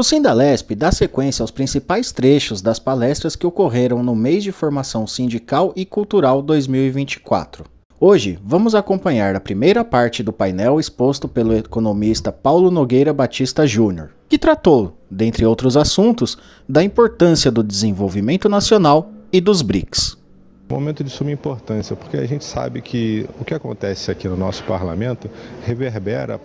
O Sindalesp dá sequência aos principais trechos das palestras que ocorreram no mês de formação sindical e cultural 2024. Hoje, vamos acompanhar a primeira parte do painel exposto pelo economista Paulo Nogueira Batista Júnior, que tratou, dentre outros assuntos, da importância do desenvolvimento nacional e dos BRICS. Um momento de suma importância, porque a gente sabe que o que acontece aqui no nosso parlamento reverbera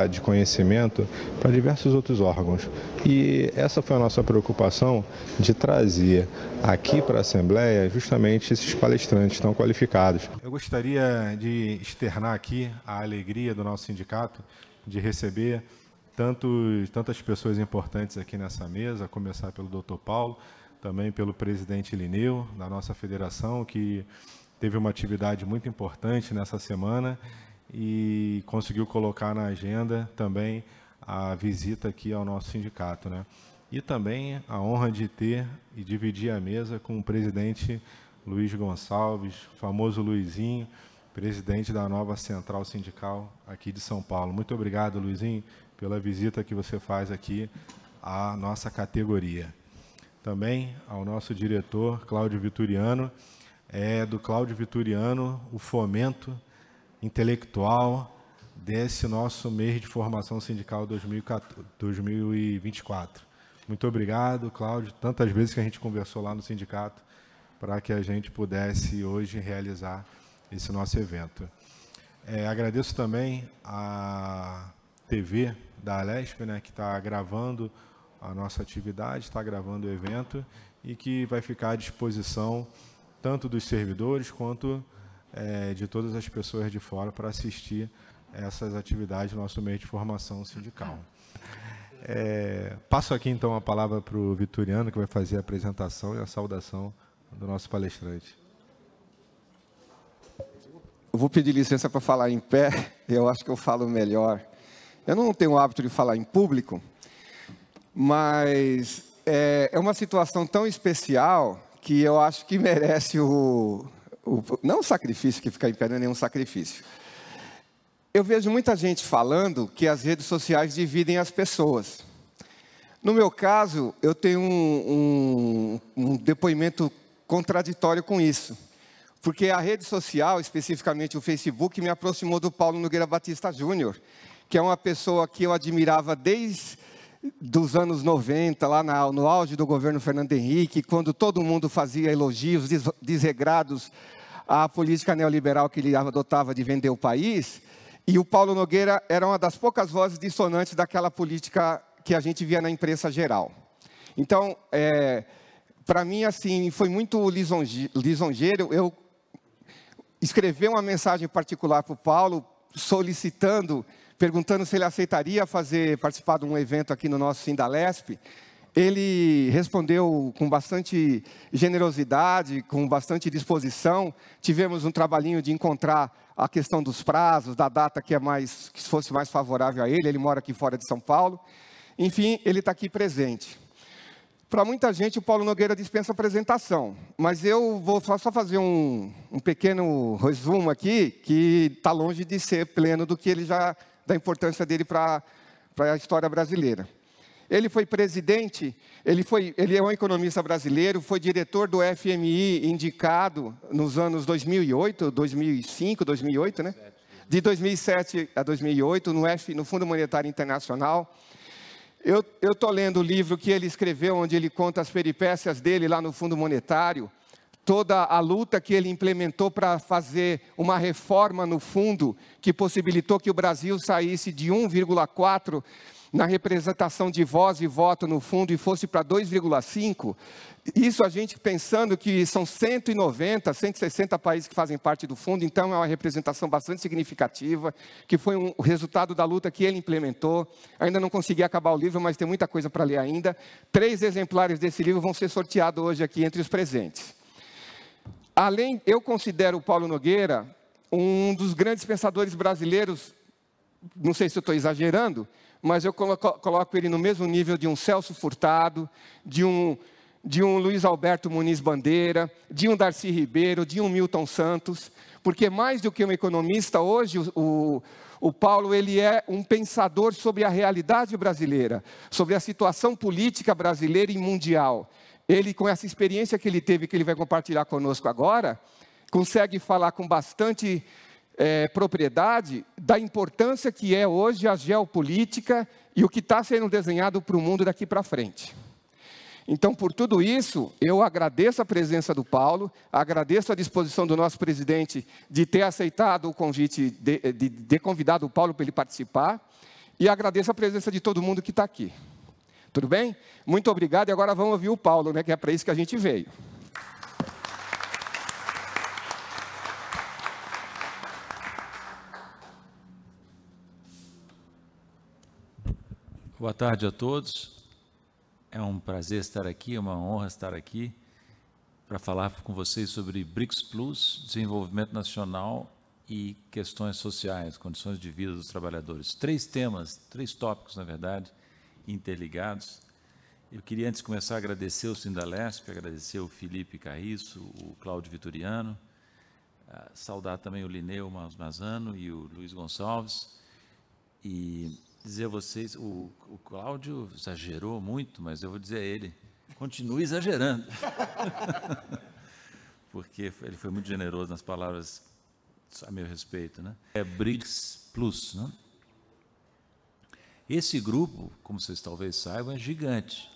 de conhecimento para diversos outros órgãos. E essa foi a nossa preocupação de trazer aqui para a Assembleia justamente esses palestrantes tão qualificados. Eu gostaria de externar aqui a alegria do nosso sindicato de receber tantas pessoas importantes aqui nessa mesa, a começar pelo Dr. Paulo, também pelo presidente Lineu, da nossa federação, que teve uma atividade muito importante nessa semana e conseguiu colocar na agenda também a visita aqui ao nosso sindicato, né? E também a honra de ter e dividir a mesa com o presidente Luiz Gonçalves, famoso Luizinho, presidente da nova Central Sindical aqui de São Paulo. Muito obrigado, Luizinho, pela visita que você faz aqui à nossa categoria. Também ao nosso diretor, Cláudio Vitoriano. É do Cláudio Vitoriano o fomento intelectual desse nosso mês de formação sindical 2024. Muito obrigado, Cláudio. Tantas vezes que a gente conversou lá no sindicato para que a gente pudesse hoje realizar esse nosso evento. Agradeço também a TV da Alesp, né, que está gravando a nossa atividade, está gravando o evento e que vai ficar à disposição tanto dos servidores quanto de todas as pessoas de fora para assistir essas atividades do nosso mês de formação sindical. Passo aqui então a palavra para o Vitoriano, que vai fazer a apresentação e a saudação do nosso palestrante. Eu vou pedir licença para falar em pé, eu acho que eu falo melhor. Eu não tenho o hábito de falar em público, mas é uma situação tão especial que eu acho que merece não o sacrifício, que ficar em pé não é nenhum sacrifício. Eu vejo muita gente falando que as redes sociais dividem as pessoas. No meu caso, eu tenho um depoimento contraditório com isso. Porque a rede social, especificamente o Facebook, me aproximou do Paulo Nogueira Batista Júnior, que é uma pessoa que eu admirava desde dos anos 90, lá no auge do governo Fernando Henrique, quando todo mundo fazia elogios desregrados à política neoliberal que ele adotava de vender o país, e o Paulo Nogueira era uma das poucas vozes dissonantes daquela política que a gente via na imprensa geral. Então, para mim, assim, foi muito lisonjeiro eu escrever uma mensagem particular para o Paulo, perguntando se ele aceitaria participar de um evento aqui no nosso Sindalesp. Ele respondeu com bastante generosidade, com bastante disposição. Tivemos um trabalhinho de encontrar a questão dos prazos, da data que fosse mais favorável a ele. Ele mora aqui fora de São Paulo. Enfim, ele está aqui presente. Para muita gente, o Paulo Nogueira dispensa apresentação, mas eu vou só fazer um pequeno resumo aqui, que está longe de ser pleno da importância dele para a história brasileira. Ele foi presidente, ele é um economista brasileiro, foi diretor do FMI indicado nos anos 2008, 2005, 2008, né? De 2007 a 2008, no Fundo Monetário Internacional. Eu estou lendo o livro que ele escreveu, onde ele conta as peripécias dele lá no Fundo Monetário, toda a luta que ele implementou para fazer uma reforma no fundo, que possibilitou que o Brasil saísse de 1,4 na representação de voz e voto no fundo e fosse para 2,5. Isso a gente pensando que são 190, 160 países que fazem parte do fundo, então é uma representação bastante significativa, que foi o resultado da luta que ele implementou. Ainda não consegui acabar o livro, mas tem muita coisa para ler ainda. 3 exemplares desse livro vão ser sorteados hoje aqui entre os presentes. Eu considero o Paulo Nogueira um dos grandes pensadores brasileiros, não sei se eu estou exagerando, mas eu coloco ele no mesmo nível de um Celso Furtado, de um Luiz Alberto Muniz Bandeira, de um Darcy Ribeiro, de um Milton Santos, porque mais do que um economista, hoje o O Paulo, ele é um pensador sobre a realidade brasileira, sobre a situação política brasileira e mundial. Ele, com essa experiência que ele teve, que ele vai compartilhar conosco agora, consegue falar com bastante propriedade da importância que é hoje a geopolítica e o que está sendo desenhado para o mundo daqui para frente. Então, por tudo isso, eu agradeço a presença do Paulo, agradeço a disposição do nosso presidente de ter aceitado o convite, de ter convidado o Paulo para ele participar, e agradeço a presença de todo mundo que está aqui. Tudo bem? Muito obrigado, e agora vamos ouvir o Paulo, né, que é para isso que a gente veio. Boa tarde a todos. É um prazer estar aqui, é uma honra estar aqui para falar com vocês sobre BRICS Plus, desenvolvimento nacional e questões sociais, condições de vida dos trabalhadores. 3 temas, 3 tópicos, na verdade, interligados. Eu queria, antes de começar, agradecer o Sindalesp, agradecer o Felipe Carriço, o Cláudio Vitoriano, saudar também o Lineu Mazano e o Luiz Gonçalves, e dizer a vocês, o Cláudio exagerou muito, mas eu vou dizer a ele, continue exagerando. Porque ele foi muito generoso nas palavras a meu respeito, né? É BRICS Plus, né? Esse grupo, como vocês talvez saibam, é gigante.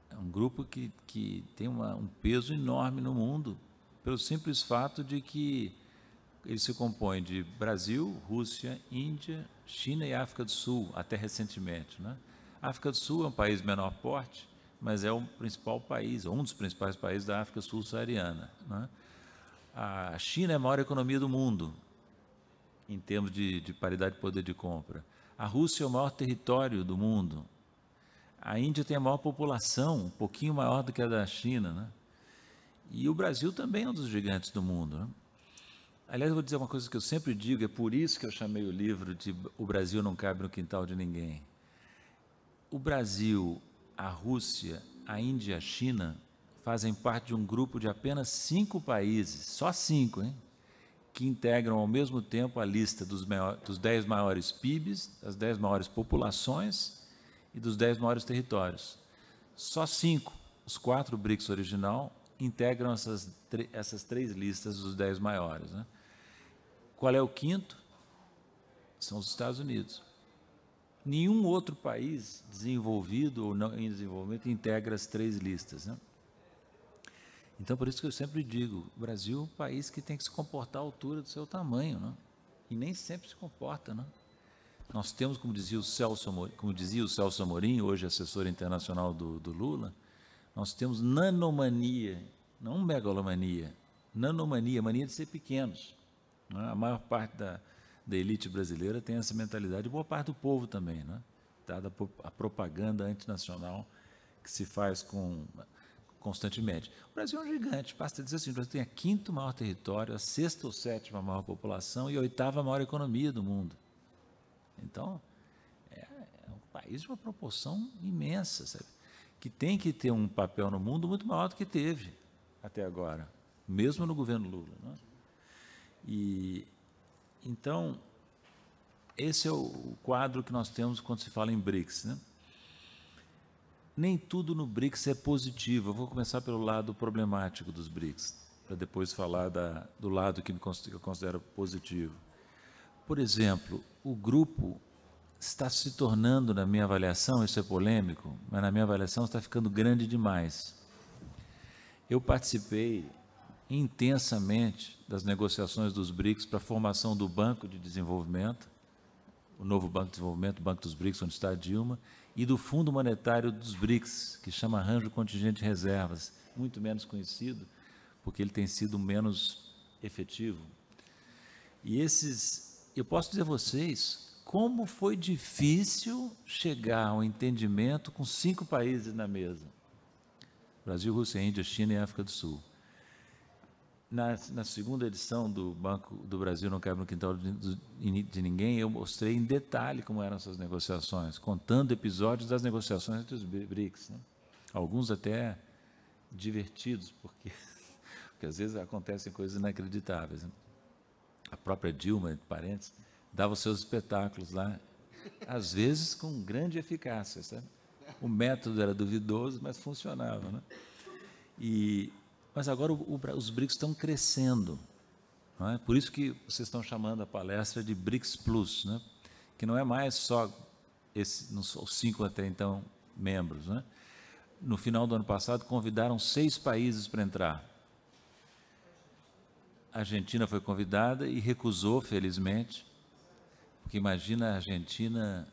É um grupo que tem um peso enorme no mundo, pelo simples fato de que ele se compõe de Brasil, Rússia, Índia, China e África do Sul, até recentemente, né? A África do Sul é um país de menor porte, mas é o principal país, um dos principais países da África sul-saariana, né? A China é a maior economia do mundo, em termos de paridade de poder de compra. A Rússia é o maior território do mundo. A Índia tem a maior população, um pouquinho maior do que a da China, né? E o Brasil também é um dos gigantes do mundo, né? Aliás, eu vou dizer uma coisa que eu sempre digo, é por isso que eu chamei o livro de O Brasil não cabe no quintal de ninguém. O Brasil, a Rússia, a Índia e a China fazem parte de um grupo de apenas 5 países, só 5, hein, que integram ao mesmo tempo a lista dos 10 maiores PIBs, das 10 maiores populações e dos 10 maiores territórios. Só 5, os 4 BRICS original, integram essas 3 listas dos 10 maiores, né? Qual é o quinto? São os Estados Unidos. Nenhum outro país desenvolvido ou não em desenvolvimento integra as 3 listas, né? Então, por isso que eu sempre digo, o Brasil é um país que tem que se comportar à altura do seu tamanho, né? E nem sempre se comporta, né? Nós temos, como dizia o Celso Amorim, hoje assessor internacional do Lula, nós temos nanomania, não megalomania, nanomania, mania de ser pequenos. A maior parte da elite brasileira tem essa mentalidade, boa parte do povo também, né? Dada a propaganda antinacional que se faz constantemente. O Brasil é um gigante, basta dizer assim, o Brasil tem a 5º maior território, a 6ª ou 7ª maior população e a 8ª maior economia do mundo. Então, é um país de uma proporção imensa, sabe? Que tem que ter um papel no mundo muito maior do que teve até agora, mesmo no governo Lula, né? E então esse é o quadro que nós temos quando se fala em BRICS, né? Nem tudo no BRICS é positivo. Eu vou começar pelo lado problemático dos BRICS, para depois falar do lado que eu considero positivo. Por exemplo, o grupo está se tornando, na minha avaliação, isso é polêmico, mas na minha avaliação está ficando grande demais. Eu participei intensamente das negociações dos BRICS para a formação do Banco de Desenvolvimento, o novo Banco de Desenvolvimento, o Banco dos BRICS, onde está a Dilma, e do Fundo Monetário dos BRICS, que chama Arranjo Contingente de Reservas, muito menos conhecido, porque ele tem sido menos efetivo. E eu posso dizer a vocês, como foi difícil chegar ao entendimento com 5 países na mesa. Brasil, Rússia, Índia, China e África do Sul. Na 2ª edição do Banco do Brasil não cabe no quintal de ninguém, eu mostrei em detalhe como eram essas negociações, contando episódios das negociações entre os BRICS, né? Alguns até divertidos, porque às vezes acontecem coisas inacreditáveis, né? A própria Dilma, entre parênteses, dava os seus espetáculos lá, às vezes com grande eficácia, sabe? O método era duvidoso, mas funcionava, né? Mas agora os BRICS estão crescendo, não é? Por isso que vocês estão chamando a palestra de BRICS Plus, né? Que não é mais só os 5 até então membros, né? No final do ano passado, convidaram 6 países para entrar. A Argentina foi convidada e recusou, felizmente, porque imagina a Argentina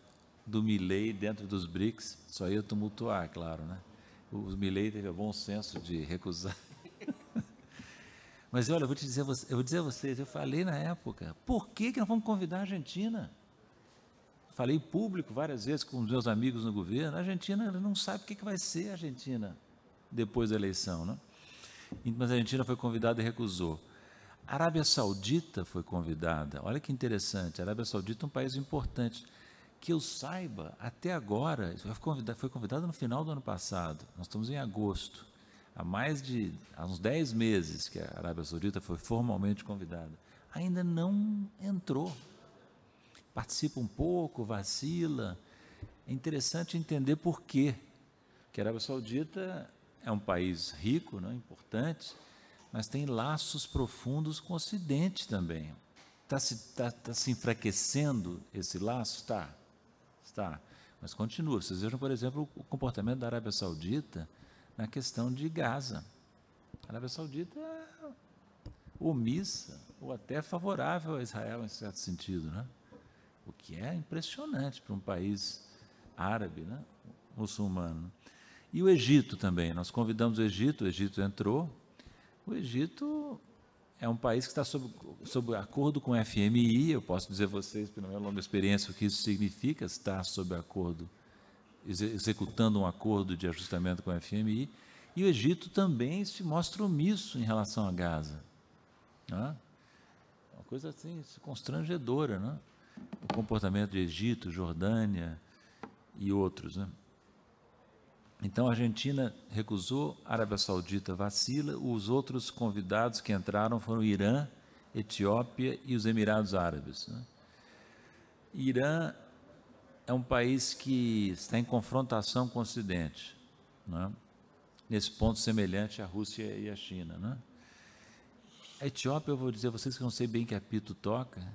do Milei dentro dos BRICS, só ia tumultuar, claro, né? O Milei teve o bom senso de recusar. Mas olha, eu vou dizer a vocês, eu falei na época, por que nós vamos convidar a Argentina? Falei em público várias vezes com os meus amigos no governo, a Argentina não sabe o que vai ser a Argentina depois da eleição, né? Mas a Argentina foi convidada e recusou. A Arábia Saudita foi convidada, olha que interessante, a Arábia Saudita é um país importante, que eu saiba, até agora, foi convidada no final do ano passado, nós estamos em agosto, há uns 10 meses que a Arábia Saudita foi formalmente convidada, ainda não entrou. Participa um pouco, vacila. É interessante entender por quê. Porque a Arábia Saudita é um país rico, né, importante, mas tem laços profundos com o Ocidente também. Está se enfraquecendo esse laço? Está. Mas continua. Vocês vejam, por exemplo, o comportamento da Arábia Saudita na questão de Gaza. A Arábia Saudita é omissa ou até favorável a Israel em certo sentido, né? O que é impressionante para um país árabe, né? Muçulmano. E o Egito também, nós convidamos o Egito entrou. O Egito é um país que está sob acordo com o FMI, eu posso dizer a vocês, pela minha longa experiência, o que isso significa, estar sob acordo, executando um acordo de ajustamento com o FMI, e o Egito também se mostra omisso em relação a Gaza. Né? Uma coisa assim, constrangedora, né? O comportamento de Egito, Jordânia e outros, né? Então a Argentina recusou, a Arábia Saudita vacila, os outros convidados que entraram foram Irã, Etiópia e os Emirados Árabes, né? Irã é um país que está em confrontação com o Ocidente, né? Nesse ponto semelhante à Rússia e à China, né? A Etiópia, eu vou dizer a vocês que eu não sei bem que apito toca.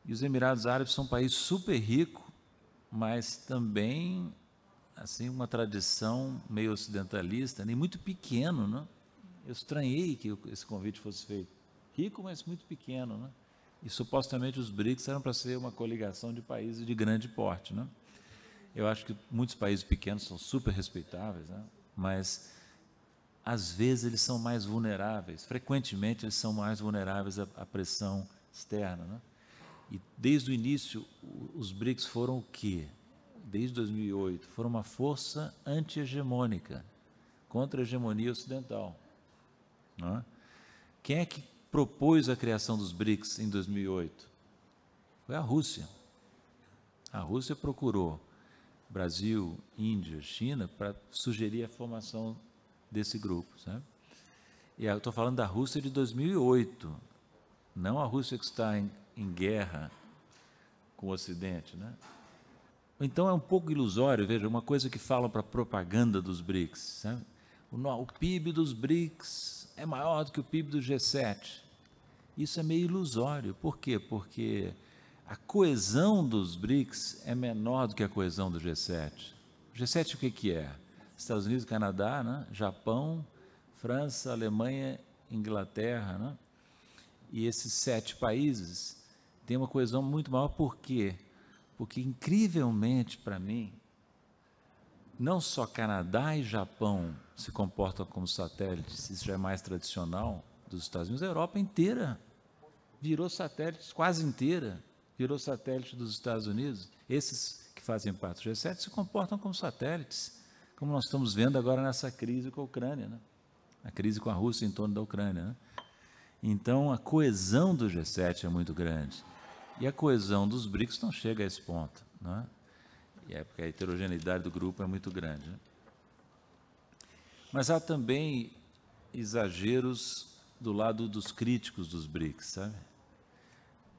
E os Emirados Árabes são um país super rico, mas também assim uma tradição meio ocidentalista, nem muito pequeno, né? Eu estranhei que esse convite fosse feito. Rico, mas muito pequeno, né? E supostamente os BRICS eram para ser uma coligação de países de grande porte, né? Eu acho que muitos países pequenos são super respeitáveis, né? Mas às vezes eles são mais vulneráveis, frequentemente eles são mais vulneráveis à pressão externa, né? E desde o início, os BRICS foram o quê? Desde 2008, foram uma força anti-hegemônica, contra a hegemonia ocidental. Não é? Quem é que propôs a criação dos BRICS em 2008? Foi a Rússia. A Rússia procurou Brasil, Índia, China para sugerir a formação desse grupo, sabe? E eu estou falando da Rússia de 2008, não a Rússia que está em guerra com o Ocidente, né? Então é um pouco ilusório, veja, uma coisa que falam para a propaganda dos BRICS, sabe? O PIB dos BRICS é maior do que o PIB do G7. Isso é meio ilusório. Por quê? Porque a coesão dos BRICS é menor do que a coesão do G7. O G7 o que é? Estados Unidos, Canadá, né? Japão, França, Alemanha, Inglaterra, né? E esses 7 países têm uma coesão muito maior. Por quê? Porque, incrivelmente para mim, não só Canadá e Japão se comportam como satélites, isso já é mais tradicional dos Estados Unidos, a Europa inteira virou satélite, quase inteira, virou satélite dos Estados Unidos. Esses que fazem parte do G7 se comportam como satélites, como nós estamos vendo agora nessa crise com a Ucrânia, né? A crise com a Rússia em torno da Ucrânia, né? Então, a coesão do G7 é muito grande. E a coesão dos BRICS não chega a esse ponto, não é? E é porque a heterogeneidade do grupo é muito grande, né? Mas há também exageros do lado dos críticos dos BRICS, sabe?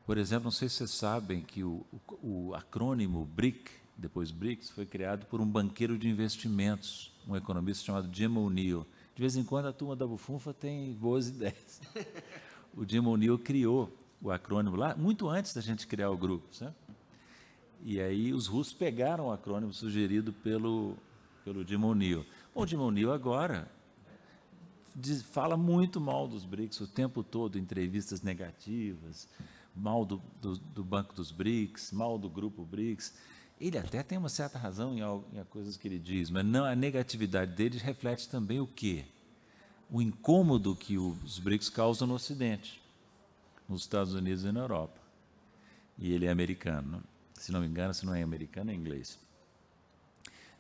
Por exemplo, não sei se vocês sabem que o acrônimo BRIC, depois BRICS, foi criado por um banqueiro de investimentos, um economista chamado Jim O'Neill. De vez em quando a turma da Bufunfa tem boas ideias. O Jim O'Neill criou o acrônimo lá, muito antes da gente criar o grupo, sabe? E aí os russos pegaram o acrônimo sugerido pelo Jim O'Neill. O Jim O'Neill agora fala muito mal dos BRICS o tempo todo, entrevistas negativas, mal do Banco dos BRICS, mal do Grupo BRICS. Ele até tem uma certa razão em coisas que ele diz, mas não, a negatividade dele reflete também o quê? O incômodo que os BRICS causam no Ocidente, nos Estados Unidos e na Europa. E ele é americano, né? Se não me engano, se não é americano, é inglês.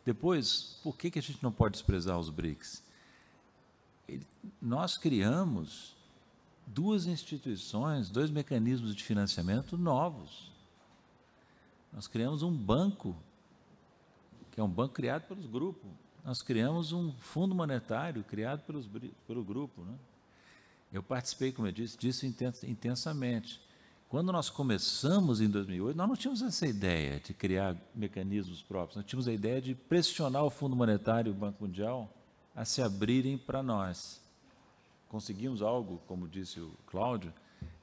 Depois, por que a gente não pode desprezar os BRICS? Nós criamos duas instituições, dois mecanismos de financiamento novos. Nós criamos um banco, que é um banco criado pelos grupos. Nós criamos um fundo monetário criado pelo grupo, né? Eu participei, como eu disse, disso intensamente. Quando nós começamos em 2008, nós não tínhamos essa ideia de criar mecanismos próprios, nós tínhamos a ideia de pressionar o Fundo Monetário e o Banco Mundial a se abrirem para nós. Conseguimos algo, como disse o Cláudio,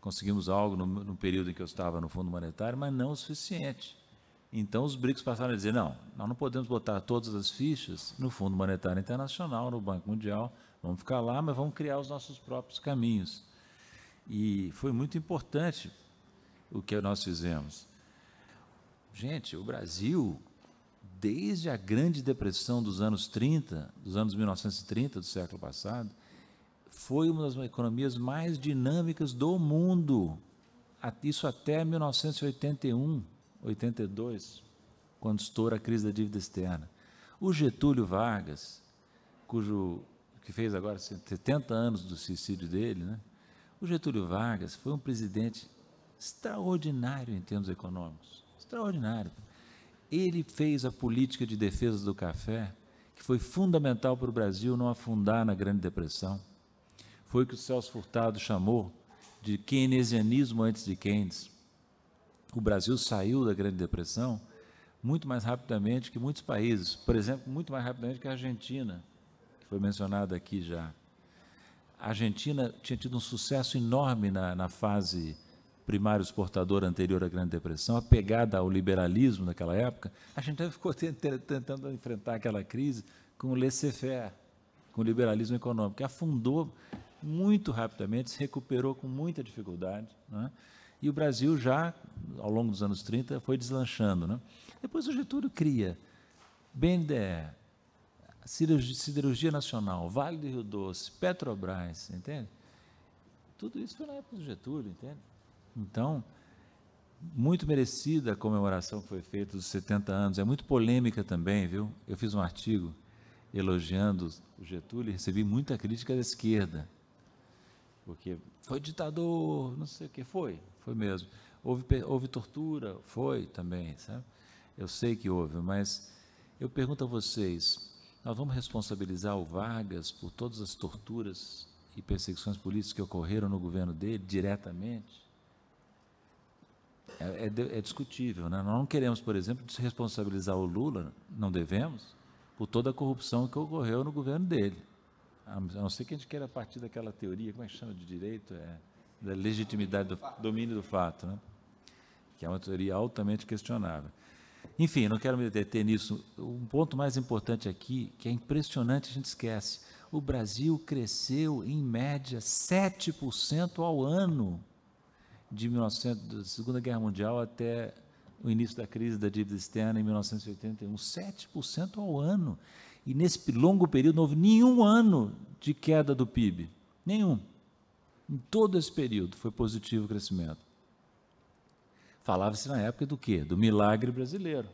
conseguimos algo no período em que eu estava no Fundo Monetário, mas não o suficiente. Então os BRICS passaram a dizer, não, nós não podemos botar todas as fichas no Fundo Monetário Internacional, no Banco Mundial, vamos ficar lá, mas vamos criar os nossos próprios caminhos. E foi muito importante o que nós fizemos. Gente, o Brasil, desde a Grande Depressão dos anos 30, dos anos 1930 do século passado, foi uma das economias mais dinâmicas do mundo. Isso até 1981, 82, quando estoura a crise da dívida externa. O Getúlio Vargas, que fez agora 70 anos do suicídio dele, né? O Getúlio Vargas foi um presidente extraordinário em termos econômicos, extraordinário. Ele fez a política de defesa do café, que foi fundamental para o Brasil não afundar na Grande Depressão. Foi o que o Celso Furtado chamou de keynesianismo antes de Keynes. O Brasil saiu da Grande Depressão muito mais rapidamente que muitos países, por exemplo, muito mais rapidamente que a Argentina, que foi mencionada aqui já. A Argentina tinha tido um sucesso enorme na fase primário exportador anterior à Grande Depressão, apegada ao liberalismo naquela época. A Argentina ficou tentando enfrentar aquela crise com o laissez-faire, com o liberalismo econômico, que afundou muito rapidamente, se recuperou com muita dificuldade, né? E o Brasil já, ao longo dos anos 30, foi deslanchando, né? Depois o Getúlio cria BNDES, Siderurgia Nacional, Vale do Rio Doce, Petrobras, entende? Tudo isso foi na época do Getúlio, entende? Então, muito merecida a comemoração que foi feita dos 70 anos, é muito polêmica também, viu? Eu fiz um artigo elogiando o Getúlio e recebi muita crítica da esquerda, porque foi ditador, não sei o que, foi mesmo. Houve tortura, foi também, sabe? Eu sei que houve, mas eu pergunto a vocês, nós vamos responsabilizar o Vargas por todas as torturas e perseguições políticas que ocorreram no governo dele, diretamente? É discutível, né? Nós não queremos, por exemplo, responsabilizar o Lula, não devemos, por toda a corrupção que ocorreu no governo dele. A não ser que a gente queira partir daquela teoria, como é que chama de direito? Da legitimidade do domínio do fato, né? Que é uma teoria altamente questionável. Enfim, não quero me deter nisso. Um ponto mais importante aqui, que é impressionante, a gente esquece. O Brasil cresceu, em média, 7% ao ano, da Segunda Guerra Mundial até o início da crise da dívida externa em 1981, 7% ao ano. E nesse longo período não houve nenhum ano de queda do PIB, nenhum. Em todo esse período foi positivo o crescimento. Falava-se na época do quê? Do milagre brasileiro,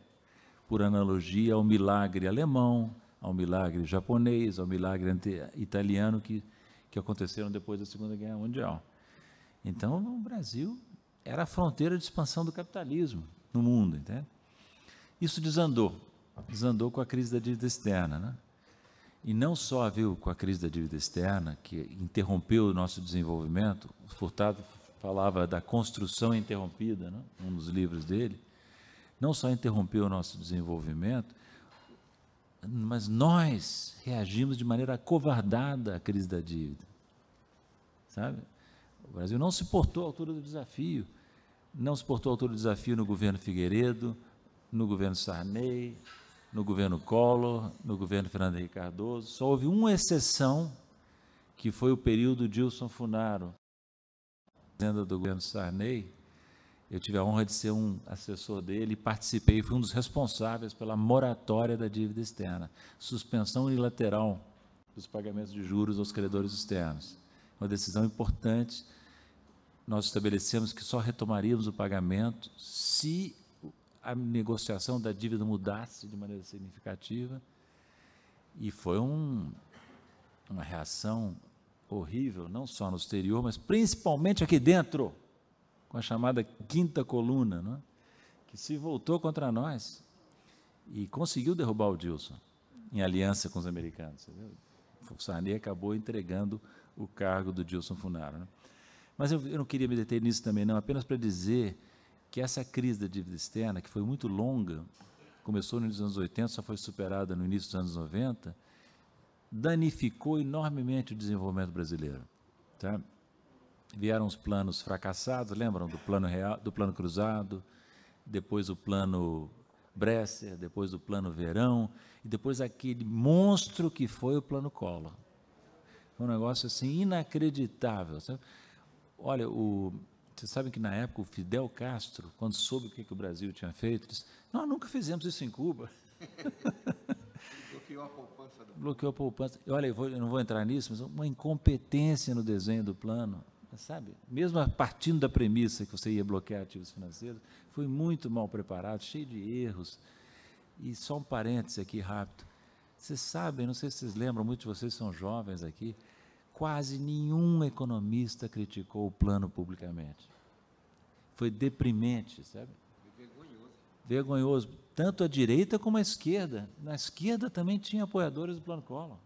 por analogia ao milagre alemão, ao milagre japonês, ao milagre italiano que aconteceram depois da Segunda Guerra Mundial. Então, o Brasil era a fronteira de expansão do capitalismo no mundo, entende? Isso desandou com a crise da dívida externa, né? E não só, viu, com a crise da dívida externa, que interrompeu o nosso desenvolvimento, o Furtado falava da construção interrompida, né? Um dos livros dele, não só interrompeu o nosso desenvolvimento, mas nós reagimos de maneira acovardada à crise da dívida, sabe? O Brasil não se portou à altura do desafio, não se portou à altura do desafio no governo Figueiredo, no governo Sarney, no governo Collor, no governo Fernando Henrique Cardoso. Só houve uma exceção, que foi o período de Dilson Funaro, do governo Sarney. Eu tive a honra de ser um assessor dele e participei, fui um dos responsáveis pela moratória da dívida externa, suspensão unilateral dos pagamentos de juros aos credores externos. Uma decisão importante. Nós estabelecemos que só retomaríamos o pagamento se a negociação da dívida mudasse de maneira significativa, e foi uma reação horrível, não só no exterior, mas principalmente aqui dentro, com a chamada quinta coluna, né, que se voltou contra nós e conseguiu derrubar o Dilson, em aliança com os americanos. Entendeu? O Sarney acabou entregando o cargo do Dilson Funaro. Né? Mas eu não queria me deter nisso também, não, apenas para dizer que essa crise da dívida externa, que foi muito longa, começou no início dos anos 80, só foi superada no início dos anos 90, danificou enormemente o desenvolvimento brasileiro. Tá? Vieram os planos fracassados, lembram do plano real, do plano cruzado, depois o plano Bresser, depois o plano Verão, e depois aquele monstro que foi o plano Collor. Foi um negócio assim inacreditável. Sabe? Olha, vocês sabem que na época o Fidel Castro, quando soube o que o Brasil tinha feito, disse: nós nunca fizemos isso em Cuba. Bloqueou a poupança. Bloqueou a poupança. Olha, eu não vou entrar nisso, mas uma incompetência no desenho do plano, sabe? Mesmo partindo da premissa que você ia bloquear ativos financeiros, foi muito mal preparado, cheio de erros. E só um parêntese aqui rápido. Vocês sabem, não sei se vocês lembram, muitos de vocês são jovens aqui, quase nenhum economista criticou o plano publicamente. Foi deprimente, sabe? Vergonhoso. Vergonhoso. Tanto a direita como a esquerda. Na esquerda também tinha apoiadores do plano Collor.